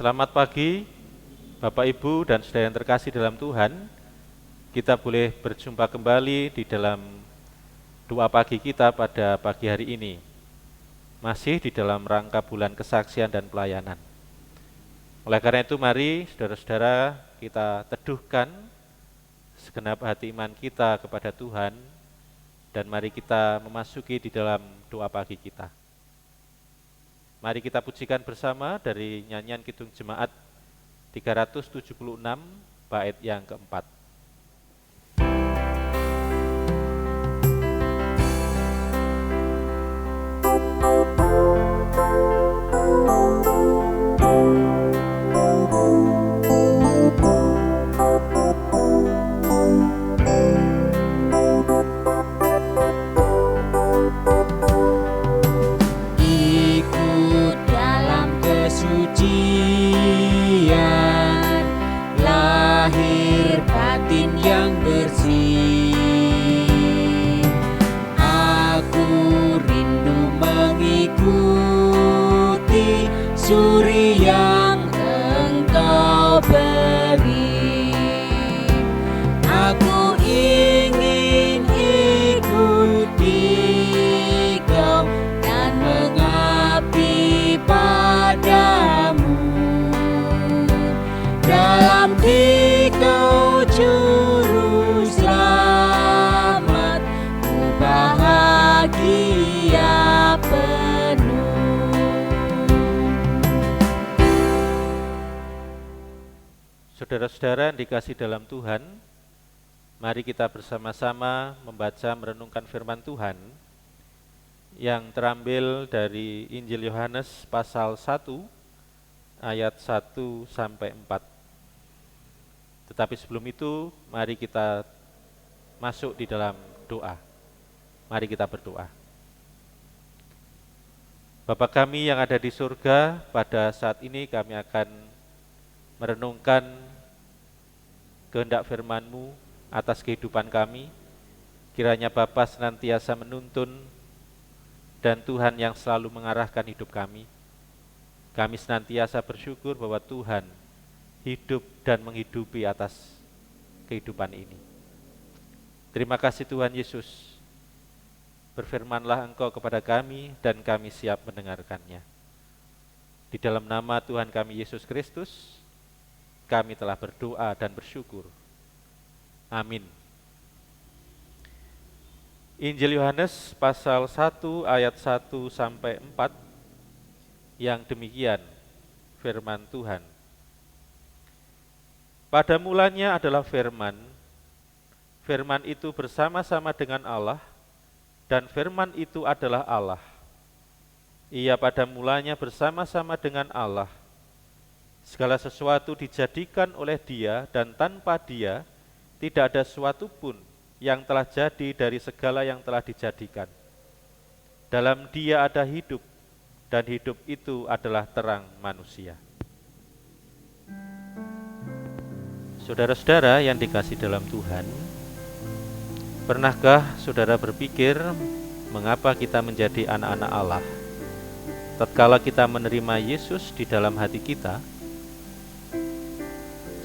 Selamat pagi, Bapak Ibu dan saudara yang terkasih dalam Tuhan. Kita boleh berjumpa kembali di dalam doa pagi kita pada pagi hari ini. Masih di dalam rangka bulan kesaksian dan pelayanan. Oleh karena itu mari saudara-saudara kita teduhkan segenap hati iman kita kepada Tuhan dan mari kita memasuki di dalam doa pagi kita. Mari kita pujikan bersama dari nyanyian Kidung Jemaat 376 bait yang keempat. Suri yang Engkau beri, aku ingin ikuti Kau dan mengabdi padamu. Dalam Dikau juru selamat, ku bahagia penuh. Saudara-saudara yang dikasih dalam Tuhan, mari kita bersama-sama membaca merenungkan firman Tuhan yang terambil dari Injil Yohanes pasal 1 ayat 1 sampai 4. Tetapi sebelum itu, mari kita masuk di dalam doa. Mari kita berdoa. Bapa kami yang ada di surga, pada saat ini kami akan merenungkan kehendak firman-Mu atas kehidupan kami. Kiranya Bapa senantiasa menuntun dan Tuhan yang selalu mengarahkan hidup kami. Kami senantiasa bersyukur bahwa Tuhan hidup dan menghidupi atas kehidupan ini. Terima kasih Tuhan Yesus. Berfirmanlah Engkau kepada kami dan kami siap mendengarkannya. Di dalam nama Tuhan kami Yesus Kristus, kami telah berdoa dan bersyukur. Amin. Injil Yohanes pasal 1 ayat 1 sampai 4 yang demikian firman Tuhan. Pada mulanya adalah firman. Firman itu bersama-sama dengan Allah dan firman itu adalah Allah. Ia pada mulanya bersama-sama dengan Allah. Segala sesuatu dijadikan oleh Dia dan tanpa Dia tidak ada sesuatu pun yang telah jadi dari segala yang telah dijadikan. Dalam Dia ada hidup dan hidup itu adalah terang manusia. Saudara-saudara yang dikasih dalam Tuhan, pernahkah saudara berpikir mengapa kita menjadi anak-anak Allah? Tatkala kita menerima Yesus di dalam hati kita,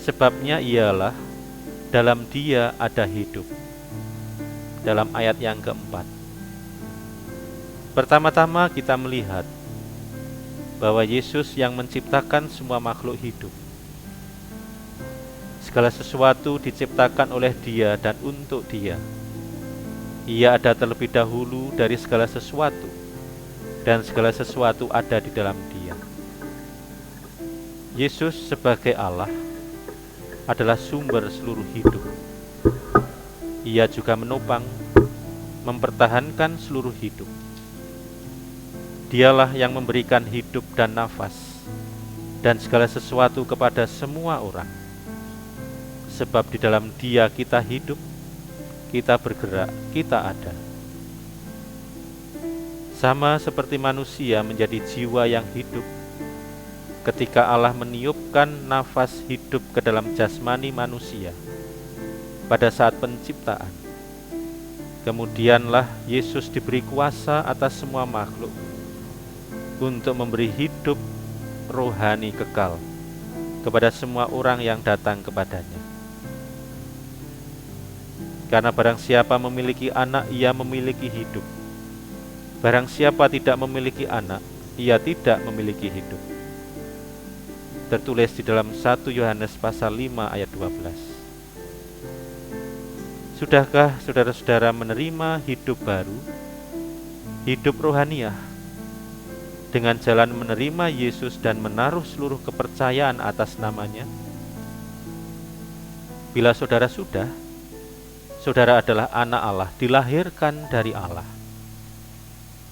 sebabnya ialah dalam Dia ada hidup. Dalam ayat yang keempat. Pertama-tama kita melihat bahwa Yesus yang menciptakan semua makhluk hidup. Segala sesuatu diciptakan oleh Dia dan untuk Dia. Ia ada terlebih dahulu dari segala sesuatu, dan segala sesuatu ada di dalam Dia. Yesus sebagai Allah adalah sumber seluruh hidup. Ia juga menopang, mempertahankan seluruh hidup. Dialah yang memberikan hidup dan nafas dan segala sesuatu kepada semua orang. Sebab di dalam Dia kita hidup, kita bergerak, kita ada. Sama seperti manusia menjadi jiwa yang hidup, ketika Allah meniupkan nafas hidup ke dalam jasmani manusia pada saat penciptaan. Kemudianlah Yesus diberi kuasa atas semua makhluk untuk memberi hidup rohani kekal kepada semua orang yang datang kepadanya. Karena barang siapa memiliki anak, ia memiliki hidup. Barang siapa tidak memiliki anak, ia tidak memiliki hidup. Tertulis di dalam 1 Yohanes pasal 5 ayat 12. Sudahkah saudara-saudara menerima hidup baru, hidup rohaniah, dengan jalan menerima Yesus dan menaruh seluruh kepercayaan atas namanya? Bila saudara sudah, saudara adalah anak Allah, dilahirkan dari Allah,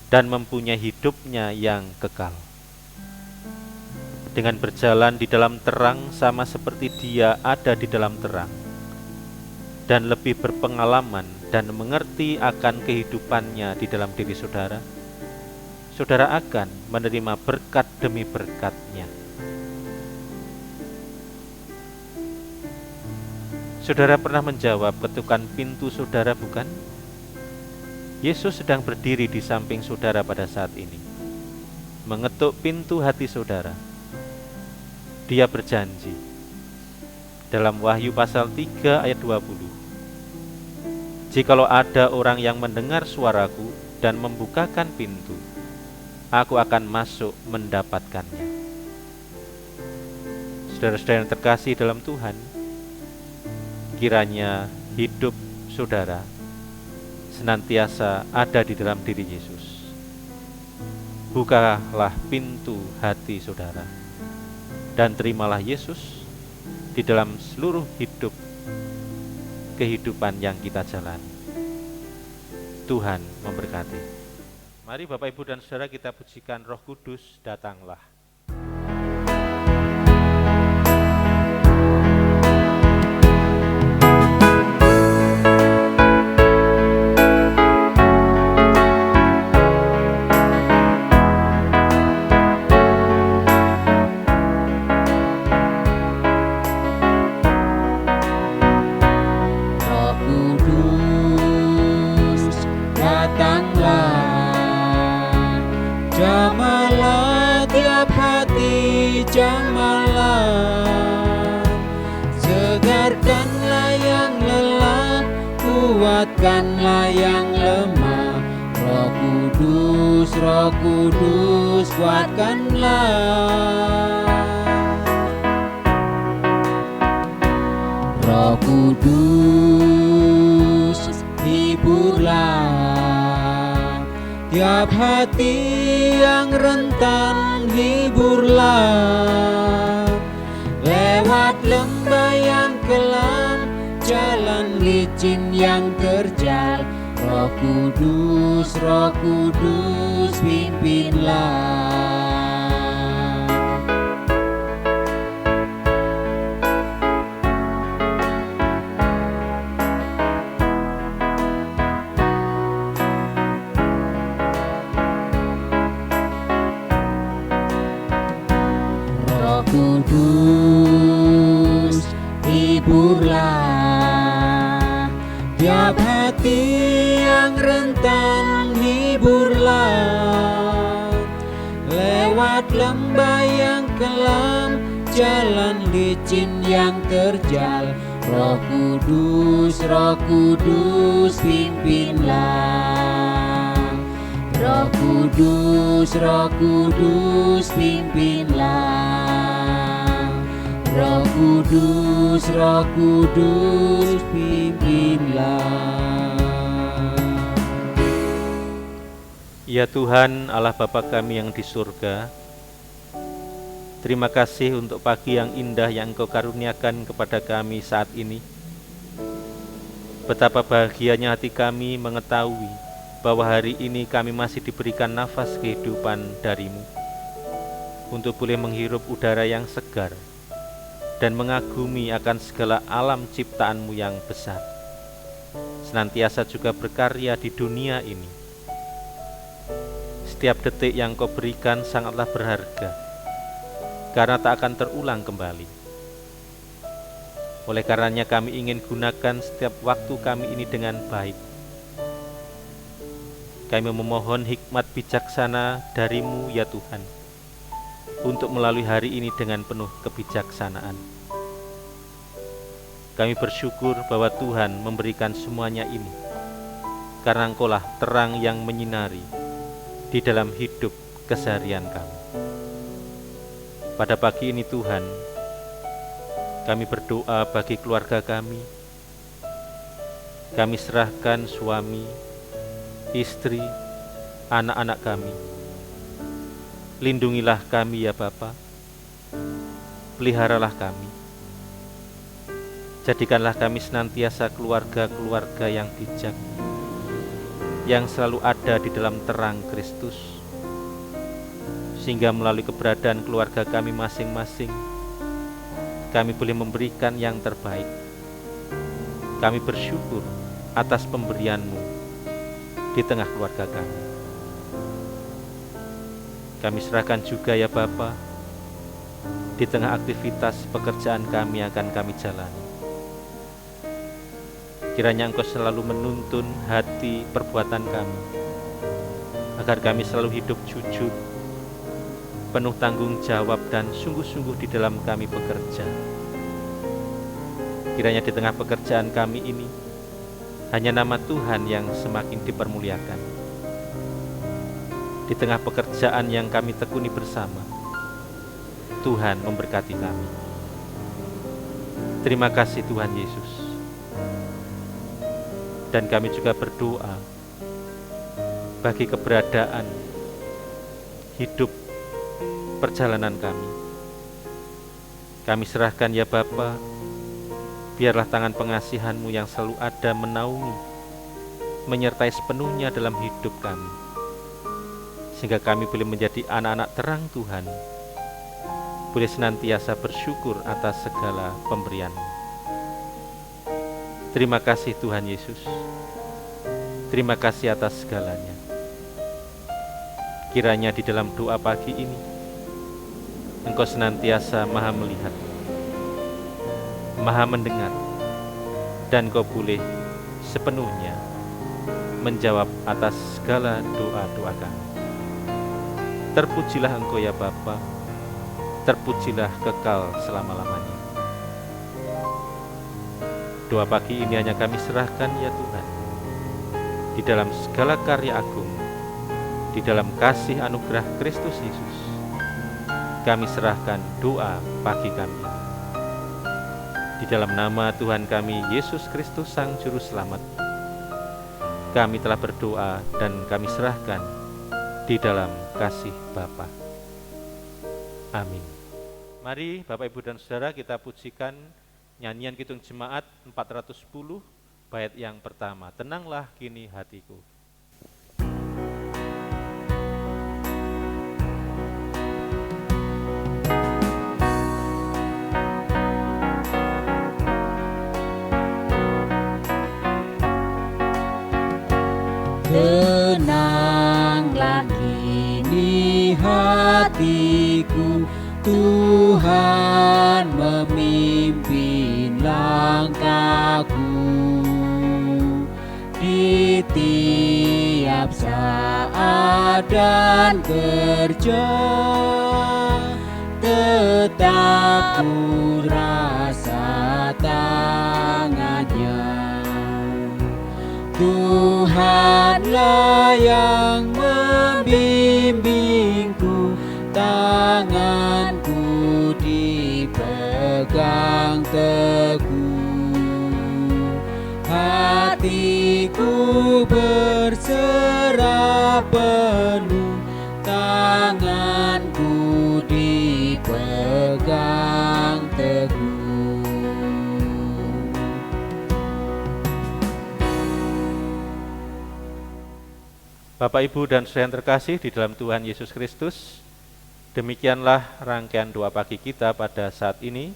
dan mempunyai hidupnya yang kekal. Dengan berjalan di dalam terang sama seperti Dia ada di dalam terang, dan lebih berpengalaman dan mengerti akan kehidupannya di dalam diri saudara, saudara akan menerima berkat demi berkat-Nya. Saudara pernah menjawab ketukan pintu saudara, bukan? Yesus sedang berdiri di samping saudara pada saat ini, mengetuk pintu hati saudara. Dia berjanji dalam Wahyu pasal 3 ayat 20, "Jikalau ada orang yang mendengar suaraku dan membukakan pintu, aku akan masuk mendapatkannya." Saudara-saudara yang terkasih dalam Tuhan, kiranya hidup saudara senantiasa ada di dalam diri Yesus. Bukalah pintu hati saudara dan terimalah Yesus di dalam seluruh kehidupan yang kita jalani. Tuhan memberkati. Mari Bapak, Ibu, dan Saudara, kita pujikan Roh Kudus, datanglah. Jamahlah tiap hati, jamahlah. Segarkanlah yang lelah, kuatkanlah yang lemah. Roh Kudus, kuatkanlah. Roh Kudus, hiburlah tiap hati yang rentan, hiburlah. Lewat lembah yang kelam, jalan licin yang terjal. Roh Kudus, pimpinlah. Kudus, hiburlah tiap hati yang rentan, hiburlah. Lewat lembah yang kelam, jalan licin yang terjal. Roh Kudus, pimpinlah. Roh Kudus, pimpinlah. Roh Kudus, pimpinlah. Ya Tuhan, Allah Bapa kami yang di surga, terima kasih untuk pagi yang indah yang Engkau karuniakan kepada kami saat ini. Betapa bahagianya hati kami mengetahui bahwa hari ini kami masih diberikan nafas kehidupan dari-Mu, untuk boleh menghirup udara yang segar dan mengagumi akan segala alam ciptaan-Mu yang besar. Senantiasa juga berkarya di dunia ini. Setiap detik yang Kau berikan sangatlah berharga, karena tak akan terulang kembali. Oleh karenanya kami ingin gunakan setiap waktu kami ini dengan baik. Kami memohon hikmat bijaksana dari-Mu ya Tuhan, untuk melalui hari ini dengan penuh kebijaksanaan. Kami bersyukur bahwa Tuhan memberikan semuanya ini, karena Engkaulah terang yang menyinari di dalam hidup keseharian kami. Pada pagi ini Tuhan, kami berdoa bagi keluarga kami. Kami serahkan suami, istri, anak-anak kami. Lindungilah kami ya Bapa, peliharalah kami. Jadikanlah kami senantiasa keluarga-keluarga yang bijak, yang selalu ada di dalam terang Kristus, sehingga melalui keberadaan keluarga kami masing-masing, kami boleh memberikan yang terbaik. Kami bersyukur atas pemberian-Mu di tengah keluarga kami. Kami serahkan juga ya Bapa, di tengah aktivitas pekerjaan kami akan kami jalani. Kiranya Engkau selalu menuntun hati perbuatan kami, agar kami selalu hidup jujur, penuh tanggung jawab dan sungguh-sungguh di dalam kami bekerja. Kiranya di tengah pekerjaan kami ini, hanya nama Tuhan yang semakin dipermuliakan. Di tengah pekerjaan yang kami tekuni bersama, Tuhan memberkati kami. Terima kasih Tuhan Yesus. Dan kami juga berdoa bagi keberadaan hidup perjalanan kami. Kami serahkan ya Bapa, biarlah tangan pengasihan-Mu yang selalu ada menaungi, menyertai sepenuhnya dalam hidup kami, sehingga kami boleh menjadi anak-anak terang Tuhan, boleh senantiasa bersyukur atas segala pemberian-Mu. Terima kasih Tuhan Yesus. Terima kasih atas segalanya. Kiranya di dalam doa pagi ini, Engkau senantiasa maha melihat, maha mendengar, dan Engkau boleh sepenuhnya menjawab atas segala doa-doa kami. Terpujilah Engkau ya Bapa, terpujilah kekal selama-lamanya. Doa pagi ini hanya kami serahkan ya Tuhan, di dalam segala karya agung, di dalam kasih anugerah Kristus Yesus, kami serahkan doa pagi kami. Di dalam nama Tuhan kami Yesus Kristus Sang Juru Selamat, kami telah berdoa dan kami serahkan di dalam kasih Bapa. Amin. Mari Bapak Ibu dan Saudara kita pujikan nyanyian Kidung Jemaat 410 bait yang pertama, Tenanglah Kini Hatiku. Tenanglah kini hatiku, Tuhan memimpin langkahku. Di tiap saat dan kerja, tetap ku rasa tangannya. Tuhanlah yang membimbingku, tanganku dipegang teguh. Hatiku berserah penuh, tanganku dipegang teguh. Bapak, Ibu, dan saudara yang terkasih di dalam Tuhan Yesus Kristus, demikianlah rangkaian doa pagi kita pada saat ini.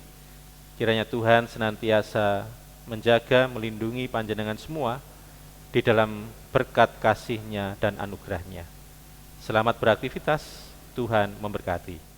Kiranya Tuhan senantiasa menjaga, melindungi panjenengan semua di dalam berkat kasih-Nya dan anugerah-Nya. Selamat beraktivitas, Tuhan memberkati.